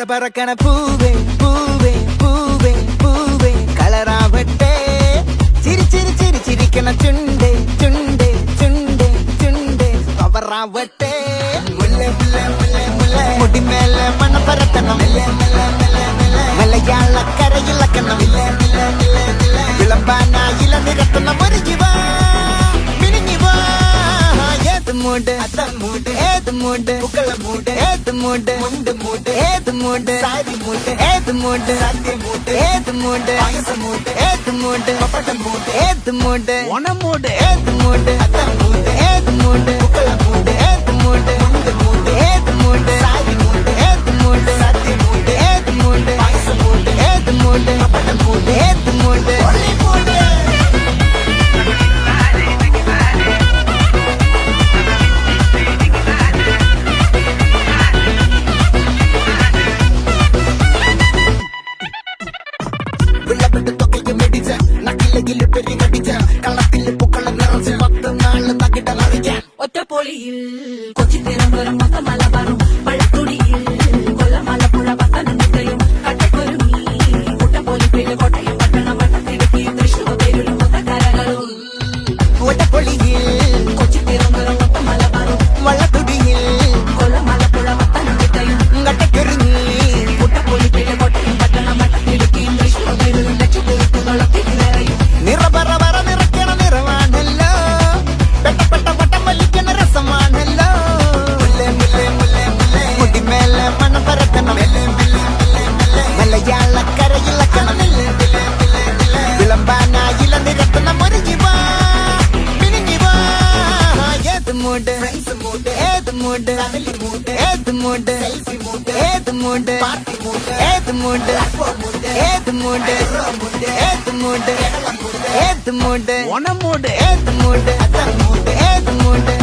പറക്കണ പൂവേ പൂവേ പൂവേ പൂവേ കളറാവട്ടെ ചിരി ചിരി ചിരി ചിരിക്കണ ചുണ്ടേ ചുണ്ടേ ചുണ്ടേ ചുണ്ടേ പവറാവട്ടെ മുടിമേലെ മണ പരത്തണം മലയാളക്കരയിളക്കണം വിളമ്പാനായില നിരത്തണം ഒരുങ്ങിവാ മിനിങ്ങിവാ ഏത് മൂട് മൂട് ഏത് മൂട് പുക്കള മൂട് ഏത് മൂട് മുണ്ട് മൂട് ഏത് മൂട് സാരി മൂട് ഏത് മൂട് സദ്യ മൂട് ഏത് മൂട് പായസ മൂട് ഏത് മൂട് പപ്പടം മൂട് ഏത് മൂട് ഓണം മൂട് ഏത് മൂട് അത്തം മൂട് ഏത് മൂട് പുക്കള മൂട് ഏത് മൂട് മുണ്ട് മൂട് ഏത് മൂട് സാരി മൂട് ഏത് മൂട് സദ്യ മൂട് ഏത് മൂട് പായസ മൂട് ഏത് മൂട് പപ്പടം മൂട് ഏത് മൂട് മൂട് ഒറ്റപ്പൊളിയിൽ കൊച്ചി തിരുവനന്തപുരം മലബാറും പഴത്തൊടിയിൽ കൊല്ലമലപ്പുഴ പത്തനംതിട്ടയും കട്ടക്കൊരുങ്ങി കുട്ടപ്പൊലിപ്പിൽ കോട്ടയം പട്ടണം വട്ടത്തിടുക്കി തൃശ്ശൂർ പേരുള്ള മൊത്തക്കരകളും ഒറ്റപ്പൊളിയിൽ കൊച്ചി തിരുവനന്തപുരം മലബാറും വള്ളത്തുടിയിൽ കൊല്ലമലപ്പുഴ പത്തനംതിട്ടയും കട്ടക്കൊരുങ്ങി കുട്ടപ്പൊലിപ്പിൽ കോട്ടയം പട്ടണം വട്ടത്തിടുക്കി തൃശ്ശൂർ പേരുള്ള ലക്ഷത്തിരുത്തുകളൊക്കെ നിറയും നിറപറ പറ നിറയ്ക്കണ നിറവാണല്ലോ പെട്ടപ്പെട്ട വട്ടം വലിക്കണ രസമാണല്ലോ മുടിമേലെ മണം പരത്തണം മലയാളക്കരയിളക്കണം വിളമ്പാനായില നിരത്തണം ഒരുങ്ങിവാ മിനിങ്ങിവാ ഏത് മൂട് ഏത് മൂട് ഏത് മൂട് ഏത് മൂട് ഏത് മൂട് ഏത് മൂട് ഏത് മൂട് ഏത് മൂട് ഓണം മൂട് ഏത് മൂട് അത്തം മൂട് ഏത് മൂട്